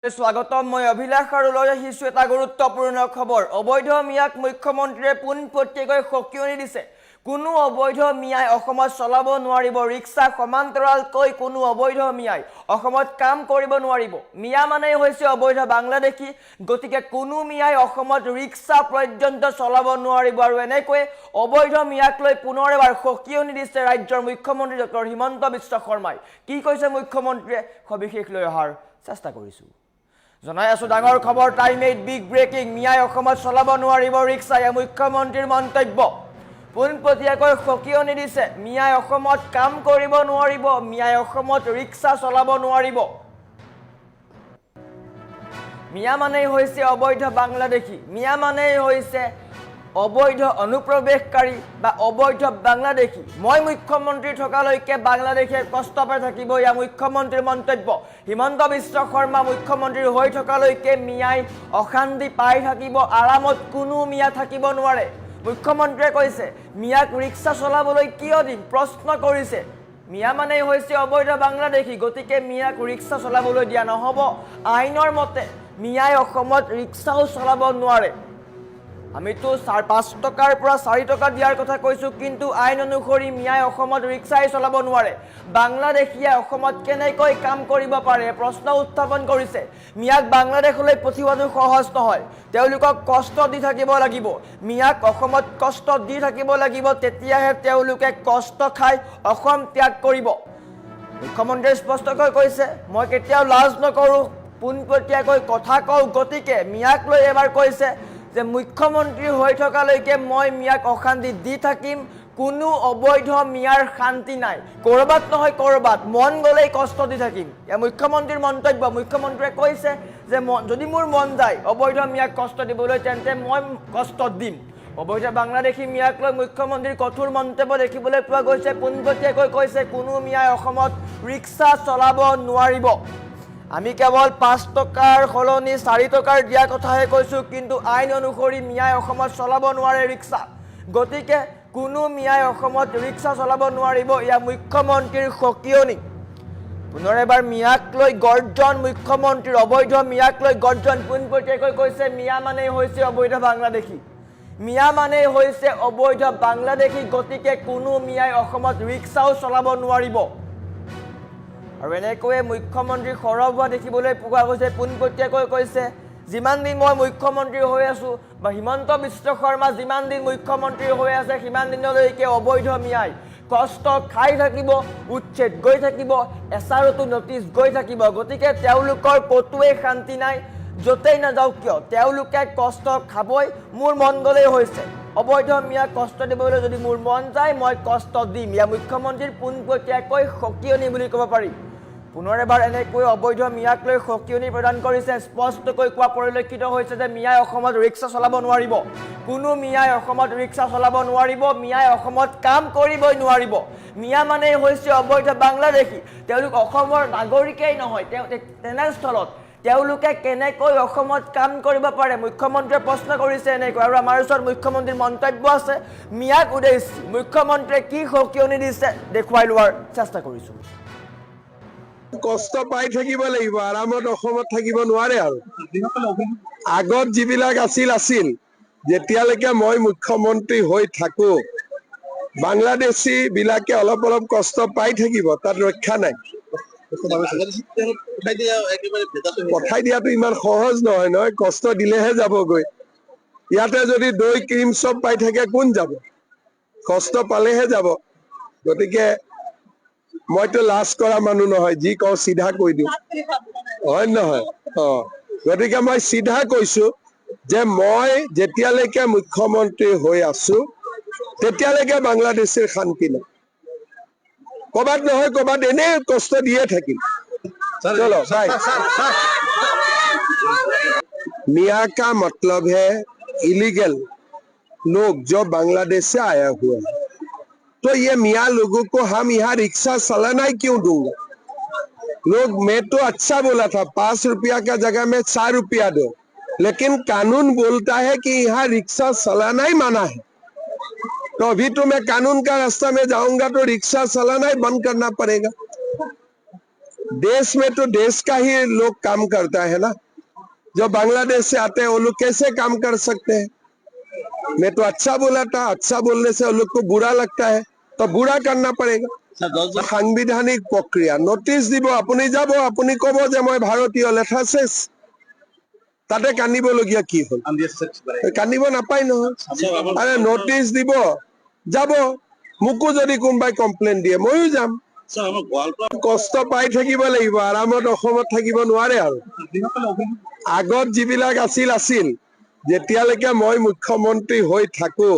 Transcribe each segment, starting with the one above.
স্বাগতম মই অভিলাষ আৰু লৈ আহিছো এটা গুৰুত্বপূৰ্ণ খবৰ অবৈধ মিয়াক মুখ্যমন্ত্ৰীয়ে পোনপটীয়াকৈ সকিয়নি দিছে কোনো অবৈধ মিয়াই অসমত চলাব নোৱাৰিব ৰিক্সা সমান্তৰালকৈ কোনো অবৈধ মিয়াই অসমত কাম কৰিব নোৱাৰিব মিয়া মানে হৈছে অবৈধ বাংলাদেশী গতিকে কোনো মিয়াই অসমত ৰিক্সা পৰ্যন্ত চলাব নোৱাৰিব আৰু এনেকৈ অবৈধ মিয়াক লৈ পুনৰ এবাৰ সকিয়নি দিছে ৰাজ্যৰ মুখ্যমন্ত্ৰী ডক্টৰ হিমন্ত বিশ্ব শৰ্মাই কি কৈছে মুখ্যমন্ত্ৰীয়ে সবিশেষ লৈ অহাৰ চেষ্টা কৰিছো জনাই আছো ডাঙৰ খবৰ টাইম 8 বিগ ব্ৰেকিং মিয়াই অসমত চলাব নোৱাৰিব ৰিক্সা এ মুখ্যমন্ত্ৰীৰ মন্তব্য পোনপটীয়াকৈ সকিয়নি দিছে মিয়াই অসমত কাম কৰিব নোৱাৰিব মিয়াই অসমত ৰিক্সা চলাব নোৱাৰিব মিয়া মানে হৈছে অবৈধ বাংলাদেশী মিয়া মানে হৈছে অবৈধ অনুপ্ৰৱেশকাৰী বা অবৈধ বাংলাদেশী মই মুখ্যমন্ত্ৰী থকালৈকে বাংলাদেশে কষ্ট পাই থাকিব ইয়া মুখ্যমন্ত্ৰীৰ মন্তব্য হিমন্ত বিশ্ব শৰ্মা মুখ্যমন্ত্ৰী হৈ থকালৈকে মিয়াই অশান্তি পাই থাকিব আৰামত কোনো মিয়া থাকিব নোৱাৰে মুখ্যমন্ত্ৰীয়ে কৈছে মিয়াক ৰিক্সা চলাবলৈ কিয় দিম প্ৰশ্ন কৰিছে মিয়া মানে হৈছে অবৈধ বাংলাদেশী গতিকে মিয়াক ৰিক্সা চলাবলৈ দিয়া নহব আইনৰ মতে মিয়াই অসমত ৰিক্সাও চলাব নোৱাৰে আমিতো 5 টকাৰ পৰা 4 টকা দিয়াৰ কথা কৈছো কিন্তু আইন অনুসৰি মিয়াই অসমত ৰিক্সাই চলাব নোৱাৰে বাংলাদেশীয়ে অসমত কেনেকৈ কাম কৰিব পাৰে প্ৰশ্ন উত্থাপন কৰিছে মিয়াক বাংলাদেশলৈ পঠিওৱাটো সহজ নহয় তেওঁলোকক কষ্ট দি থাকিব লাগিব মিয়াক অসমত কষ্ট দি থাকিব লাগিব তেতিয়াহে তেওঁলোকে কষ্ট খাই অসম ত্যাগ কৰিব মুখ্যমন্ত্ৰীয়ে স্পষ্টকৈ কৈছে মই কেতিয়াও লাজ নকৰো পোনপটীয়াকৈ কথা কওঁ গতিকে মিয়াক লৈ এবাৰ কৈছে যে মুখ্যমন্ত্ৰী হৈ থকালৈকে মই মিয়াক অশান্তি দি থাকিম কোনো অবৈধ মিয়াৰ শান্তি নাই কৰবাত নহয় কৰবাত মন গলেই কষ্ট দি থাকিম এ মুখ্যমন্ত্ৰীৰ মন্তব্য মুখ্যমন্ত্ৰীয়ে কৈছে যে যদি মোৰ মন যায় অবৈধ মিয়াক কষ্ট দিবলৈ তেন্তে মই কষ্ট দিম অবৈধ বাংলাদেশী মিয়াক লৈ মুখ্যমন্ত্ৰীৰ কঠোৰ মন্তব্য দেখিবলৈ পোৱা গৈছে পোনপটীয়াকৈ কৈছে কোনো মিয়াই অসমত ৰিক্সা চলাব নোৱাৰিব আমি কেৱল 5 টকাৰ খলনি 4 টকাৰ দিয়া কথাহে কৈছো কিন্তু আইন অনুসৰি মিয়াই অসমত চলাব নোৱাৰে ৰিক্সা গতিকে কোনো মিয়াই অসমত ৰিক্সা চলাব নোৱাৰিব ইয়া মুখ্যমন্ত্ৰীৰ সকিয়নি পুনৰ এবাৰ মিয়াক লৈ গৰ্জন মুখ্যমন্ত্ৰীৰ অবৈধ মিয়াক লৈ গৰ্জন পোনপটীয়াকৈ কৈছে মিয়া মানে হৈছে অবৈধ বাংলাদেশী মিয়া মানে হৈছে অবৈধ বাংলাদেশী গতিকে কোনো মিয়াই অসমত ৰিক্সাও চলাব নোৱাৰিব আৰু এনেকৈয়ে মুখ্যমন্ত্ৰী সৰব হোৱা দেখিবলৈ পোৱা গৈছে পোনপটীয়াকৈ কৈছে যিমান দিন মই মুখ্যমন্ত্ৰী হৈ আছো বা হিমন্ত বিশ্ব শৰ্মা যিমান দিন মুখ্যমন্ত্ৰী হৈ আছে সিমান দিনলৈকে অবৈধ মিয়াই কষ্ট খাই থাকিব উচ্ছেদ গৈ থাকিব এছআৰটো নটিচ গৈ থাকিব গতিকে তেওঁলোকৰ কতোৱে শান্তি নাই যতেই নাযাওক কিয় তেওঁলোকে কষ্ট খাবই মোৰ মন গলেই হৈছে অবৈধ মিয়াক কষ্ট দিবলৈ যদি মোৰ মন যায় মই কষ্ট দিম ইয়া মুখ্যমন্ত্ৰীৰ পোনপটীয়াকৈ সকিয়নি বুলি ক'ব পাৰি পুনৰ এবাৰ এনেকৈ অবৈধ মিয়াক লৈ সকিয়নি প্ৰদান কৰিছে স্পষ্টকৈ কোৱা পৰিলক্ষিত হৈছে যে মিয়াই অসমত ৰিক্সা চলাব নোৱাৰিব কোনো মিয়াই অসমত ৰিক্সা চলাব নোৱাৰিব মিয়াই অসমত কাম কৰিবই নোৱাৰিব মিয়া মানে হৈছে অবৈধ বাংলাদেশী তেওঁলোক অসমৰ নাগৰিকেই নহয় তেনেস্থলত তেওঁলোকে কেনেকৈ অসমত কাম কৰিব পাৰে মুখ্যমন্ত্ৰীয়ে প্ৰশ্ন কৰিছে এনেকৈ আৰু আমাৰ ওচৰত মুখ্যমন্ত্ৰীৰ মন্তব্য আছে মিয়াক উদ্দেশ্যি মুখ্যমন্ত্ৰীয়ে কি সকিয়নি দিছে দেখুৱাই লোৱাৰ চেষ্টা কৰিছো কষ্ট পাই থাকিব লাগিব আৰামত অসমত থাকিব নোৱাৰে আৰু আগত যিবিলাক আছিল যেতিয়ালৈকে মই মুখ্যমন্ত্ৰী হৈ থাকো বাংলাদেশী বিলাকে অলপ অলপ কষ্ট পাই থাকিব তাত ৰক্ষা নাই পঠাই দিয়াটো ইমান সহজ নহয় নহয় কষ্ট দিলেহে যাবগৈ ইয়াতে যদি দৈ ক্ৰীম চব পাই থাকে কোন যাব কষ্ট পালেহে যাব গতিকে মইতো লাজ কৰা মানুহ নহয় যি কওঁ চিধা কৈ দিওঁ হয় নহয় গতিকে মই চিধা কৈছো যে মই যেতিয়ালৈকে মুখ্যমন্ত্ৰী হৈ আছো তেতিয়ালৈকে বাংলাদেশৰ শান্তি নাই ক'বাত নহয় ক'বাত এনে কষ্ট দিয়ে থাকিম চলো বাই मियाँ का मतलब है इलीगल लोग जो बांग्लादेश से आया हुआ है तो ये मियाँ लोगों को हम यहाँ रिक्शा चलाना ही क्यों दूंगा लोग मैं तो अच्छा बोला था 5 रुपया का जगह में 4 रुपया दो लेकिन कानून बोलता है कि यहाँ रिक्शा चलाना ही माना है तो अभी तो मैं कानून का रास्ता में जाऊंगा तो रिक्शा चलाना ही बंद करना पड़ेगा देश में तो देश का ही लोग काम करता है ना, जो बांग्लादेश से आते हैं वो लोग कैसे काम कर सकते हैं? मैं तो अच्छा बोला था, अच्छा बोलने से वो लोग को बुरा लगता है तो बुरा करना पड़ेगा। সাংবিধানিক প্রক্রিয়া নোটিশ দিব, আপুনি যাব, আপুনি কব যে মই ভাৰতীয়, লেঠা শেষ। তাতে কান্দিবলগীয়া কি হল? কান্দিব নাপায় নহয়। আৰে নোটিশ দিব, যাব, মোকো যদি কোনোবাই কমপ্লেইন দিয়ে ময়ো যাম। কষ্ট পাই থাকিব লাগিব, আৰামত অসমত থাকিব নোৱাৰে। আৰু আগত যিবিলাক আছিল, যেতিয়ালৈকে মই মুখ্যমন্ত্ৰী হৈ থাকো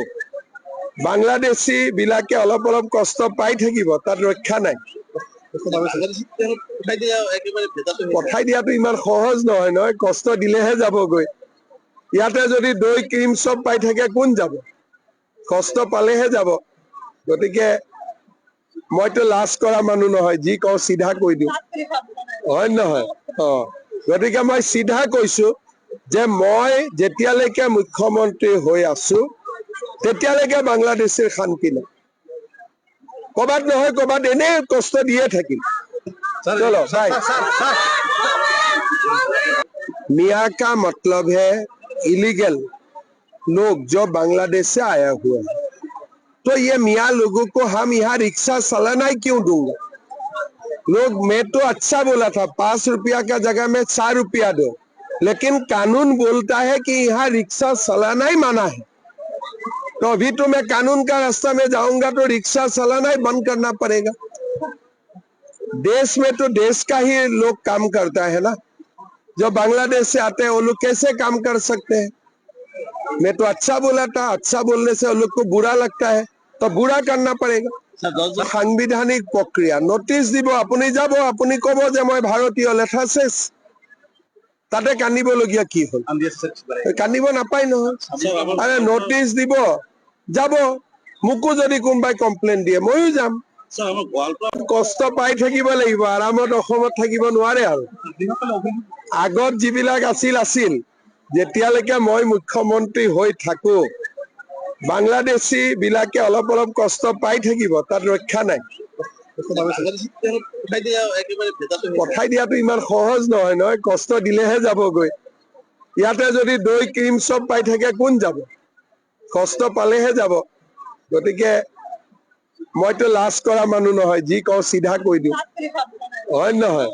বাংলাদেশী বিলাকে অলপ অলপ কষ্ট পাই থাকিব, তাত ৰক্ষা নাই। পঠাই দিয়াটো ইমান সহজ নহয় নহয়, কষ্ট দিলেহে যাবগৈ। ইয়াতে যদি দৈ ক্ৰীম চব পাই থাকে কোন যাব? কষ্ট পালেহে যাব। গতিকে মইতো লাজ কৰা মানুহ নহয়, যি কওঁ চিধা কৈ দিওঁ, হয় নহয়? গতিকে মই চিধা কৈছো যে মই যেতিয়ালৈকে মুখ্যমন্ত্ৰী হৈ আছো তেতিয়ালৈকে বাংলাদেশের শান্তি নাই। কবাত নহয় কবাত এনে কষ্ট দিয়ে থাকিম। চলো বাই। मियाँ का मतलब है इलीगल लोग जो बांग्लादेश से आया हुआ है, तो ये मियाँ लोगों को हम यहाँ रिक्शा चलाना ही क्यों दूंगा? लोग, मैं तो अच्छा बोला था 5 रुपया का जगह में 4 रुपया दो, लेकिन कानून बोलता है कि यहाँ रिक्शा चलाना ही माना है। तो अभी तो मैं कानून का रास्ता में जाऊंगा तो रिक्शा चलाना ही बंद करना पड़ेगा। देश में तो देश का ही लोग काम करता है ना, जो बांग्लादेश से आते हैं वो लोग कैसे काम कर सकते हैं? मैं तो अच्छा बोला था, अच्छा बोलने से वो लोग को बुरा लगता है तो बुरा करना पड़ेगा। সাংবিধানিক প্রক্রিয়া নোটিশ দিব, আপুনি যাব, আপুনি কব যে মই ভাৰতীয়, লেঠা শেষ। তাতে কান্দিবলগীয়া কি হল? কান্দিব নাপায় নহয়। আৰে নোটিশ দিব, যাব, মোকো যদি কোনোবাই কমপ্লেইন দিয়ে ময়ো যাম। কষ্ট পাই থাকিব লাগিব, আৰামত অসমত থাকিব নোৱাৰে। আৰু আগত যিবিলাক আছিল, যেতিয়ালৈকে মই মুখ্যমন্ত্ৰী হৈ থাকো বাংলাদেশী বিলাকে অলপ অলপ কষ্ট পাই থাকিব, তাত ৰক্ষা নাই। পঠাই দিয়াটো ইমান সহজ নহয় নহয়, কষ্ট দিলেহে যাবগৈ। ইয়াতে যদি দৈ ক্ৰীম চব পাই থাকে কোন যাব? কষ্ট পালেহে যাব। গতিকে মইতো লাজ কৰা মানুহ নহয়, যি কওঁ চিধা কৈ দিওঁ, হয় নহয়?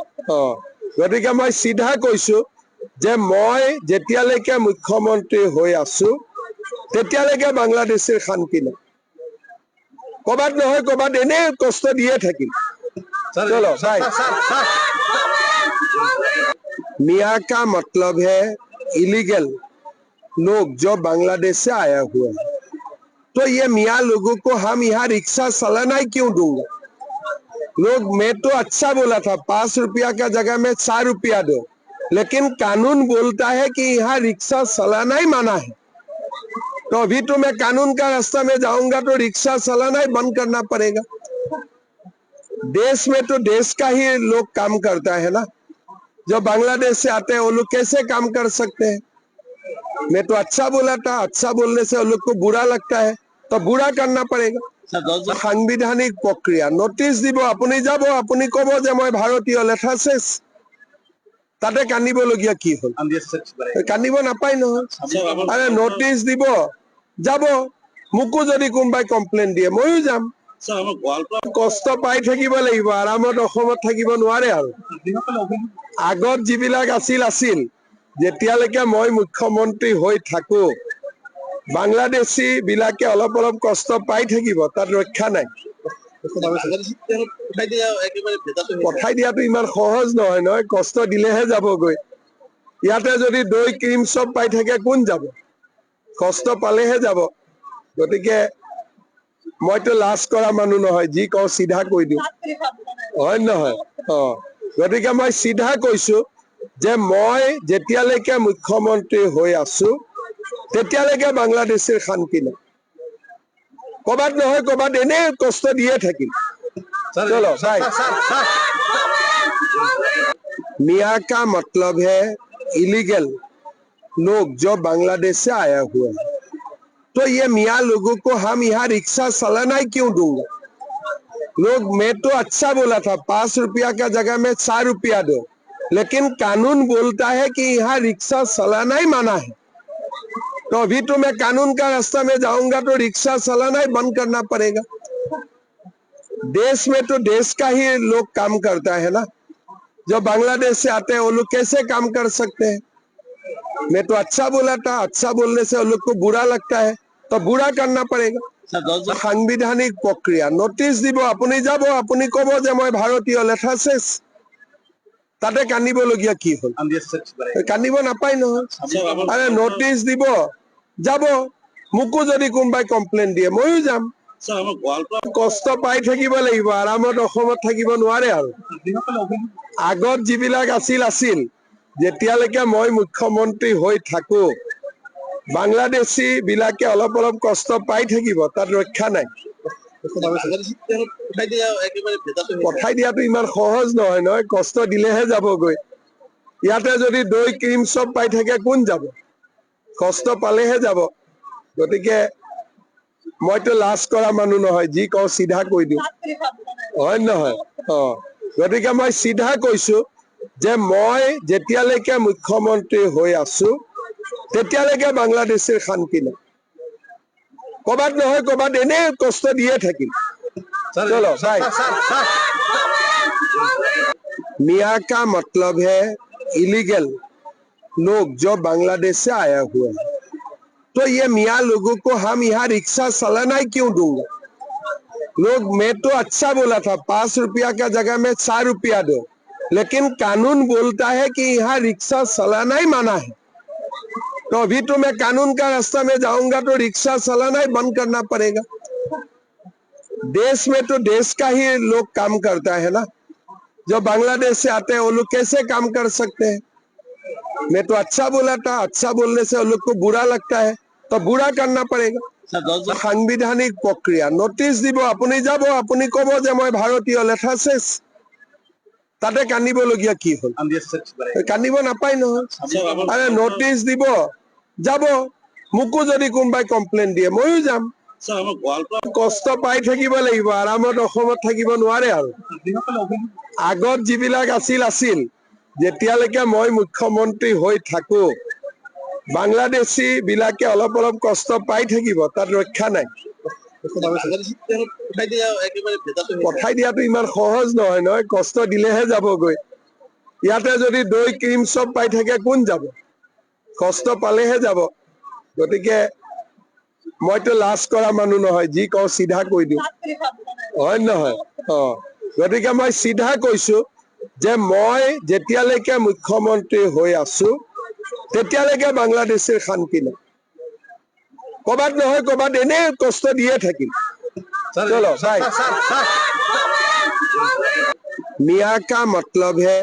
গতিকে মই চিধা কৈছো যে মই যেতিয়ালৈকে মুখ্যমন্ত্ৰী হৈ আছো তেতিয়ালৈকে বাংলাদেশের শান্তি নাই। কবাত নহয় কবাত এনে কষ্ট দিয়ে থাকিম। চলো বাই। मियाँ का मतलब है इलीगल लोग जो बांग्लादेश से आया हुआ है, तो ये मियाँ लोगों को हम यहाँ रिक्शा चलाना ही क्यों दूंगा? लोग, मैं तो अच्छा बोला था 5 रुपया का जगह में 4 रुपया दो, लेकिन कानून बोलता है कि यहाँ रिक्शा चलाना ही माना है। तो अभी तो मैं कानून का रास्ता में जाऊंगा तो रिक्शा चलाना ही बंद करना पड़ेगा। देश में तो देश का ही लोग काम करता है ना, जो बांग्लादेश से आते हैं वो लोग कैसे काम कर सकते हैं? मैं तो अच्छा बोला था, अच्छा बोलने से वो लोग को बुरा लगता है तो बुरा करना पड़ेगा। সাংবিধানিক প্রক্রিয়া নোটিশ দিব, আপুনি যাব, আপুনি কব যে মই ভাৰতীয়, লেঠা শেষ। তাতে কান্দিবলগীয়া কি হল? কান্দিব নাপায় নহয়। আৰে নোটিশ দিব, যাব, মোকো যদি কোনোবাই কমপ্লেইন দিয়ে ময়ো যাম। কষ্ট পাই থাকিব লাগিব, আৰামত অসমত থাকিব নোৱাৰে। আৰু আগত যিবিলাক আছিল, যেতিয়ালৈকে মই মুখ্যমন্ত্ৰী হৈ থাকো বাংলাদেশী বিলাকে অলপ অলপ কষ্ট পাই থাকিব, তাত ৰক্ষা নাই। পঠাই দিয়াটো ইমান সহজ নহয় নহয়, কষ্ট দিলেহে যাবগৈ। ইয়াতে যদি দৈ ক্ৰীম চব পাই থাকে কোন যাব? কষ্ট পালেহে যাব। গতিকে মইতো লাজ কৰা মানুহ নহয়, যি কওঁ চিধা কৈ দিওঁ, হয় নহয়? গতিকে মই চিধা কৈছো যে মই যেতিয়ালৈকে মুখ্যমন্ত্ৰী হৈ আছো তেতিয়ালৈকে বাংলাদেশের শান্তি নাই। কবাত নহয় কবাত এনে কষ্ট দিয়ে থাকিম। চলো বাই। मियाँ का मतलब है इलीगल लोग जो बांग्लादेश से आया हुआ है, तो ये मियाँ लोगों को हम यहाँ रिक्शा चलाना ही क्यों दूंगा? लोग मैं तो अच्छा बोला था 5 रुपया का जगह में 4 रुपया दो, लेकिन कानून बोलता है कि यहाँ रिक्शा चलाना ही मना है। तो अभी तो मैं कानून का रास्ता में जाऊंगा तो रिक्शा चलाना ही बंद करना पड़ेगा। देश में तो देश का ही लोग काम करता है ना। जो बांग्लादेश से आते हैं वो लोग कैसे काम कर सकते हैं? मैं तो अच्छा बोला था, अच्छा बोलने से वो लोग को बुरा लगता है तो बुरा करना पड़ेगा। সাংবিধানিক প্রক্রিয়া নোটিশ দিব, আপুনি যাব, আপুনি কব যে মই ভাৰতীয়, লেঠা শেষ। তাতে কান্দিবলগীয়া কি হল? কান্দিব নাপায় নহয়। আরে নোটিশ দিব, যাব, মোকো যদি কোনোবাই কমপ্লেইন দিয়ে ময়ো যাম। কষ্ট পাই থাকিব লাগিব, আৰামত অসমত থাকিব নোৱাৰে। আৰু আগত যিবিলাক আছিল যেতিয়ালৈকে মই মুখ্যমন্ত্ৰী হৈ থাকো বাংলাদেশী বিলাকে অলপ অলপ কষ্ট পাই থাকিব, তাত ৰক্ষা নাই। পঠাই দিয়াটো ইমান সহজ নহয় নহয়, কষ্ট দিলেহে যাবগৈ। ইয়াতে যদি দৈ ক্ৰীম চব পাই থাকে কোন যাব? কষ্ট পালেহে যাব। গতিকে মইতো লাজ কৰা মানুহ নহয়, যি কওঁ চিধা কৈ দিওঁ, হয় নহয়? গতিকে মই চিধা কৈছো যে মই যেতিয়ালৈকে মুখ্যমন্ত্ৰী হৈ আছো তেতিয়ালৈকে বাংলাদেশের শান্তি নাই। কবাত নহয় কবাত এনে কষ্ট দিয়ে থাকিম। চলো बाय। मियाँ का मतलब है इलीगल लोग जो बांग्लादेश से आया हुआ है। तो ये मियाँ लोगों को हम यहाँ रिक्शा चलाना ही क्यों दूंगा? लोग मैं तो अच्छा बोला था 5 रुपया का जगह में 4 रुपया दो, लेकिन कानून बोलता है कि यहाँ रिक्शा चलाना ही मना है। तो अभी तो मैं कानून का रास्ता में जाऊंगा तो रिक्शा चलाना ही बंद करना पड़ेगा। देश में तो देश का ही लोग काम करता है ना। जो बांग्लादेश से आते हैं वो लोग कैसे काम कर सकते हैं? मैं तो अच्छा बोला था, अच्छा बोलने से वो लोग को बुरा लगता है तो बुरा करना पड़ेगा। সাংবিধানিক প্রক্রিয়া নোটিশ দিব, আপুনি যাব, আপুনি কব যে মই ভাৰতীয়, লেঠা শেষ। তাতে কান্দিবলগীয়া কি হল? কান্দিব নাপায় নহয়। আরে নোটিশ দিব, যাব, মোকো যদি কোনোবাই কমপ্লেইন দিয়ে ময়ো যাম। কষ্ট পাই থাকিব লাগিব, আৰামত অসমত থাকিব নোৱাৰে। আৰু আগত যিবিলাক আছিল যেতিয়ালৈকে মই মুখ্যমন্ত্ৰী হৈ থাকো বাংলাদেশী বিলাকে অলপ অলপ কষ্ট পাই থাকিব, তাত ৰক্ষা নাই। পঠাই দিয়াটো ইমান সহজ নহয় নহয়, কষ্ট দিলেহে যাবগৈ। ইয়াতে যদি দৈ ক্ৰীম চব পাই থাকে কোন যাব? কষ্ট পালেহে যাব। গতিকে মইতো লাজ কৰা মানুহ নহয়, যি কওঁ চিধা কৈ দিওঁ, হয় নহয়? গতিকে মই চিধা কৈছো যে মই যেতিয়ালৈকে মুখ্যমন্ত্ৰী হৈ আছো তেতিয়ালৈকে বাংলাদেশের শান্তি নাই। কবাত নহয় কবাত এনে কষ্ট দিয়ে থাকিম। চলো बाय। मियाँ का मतलब है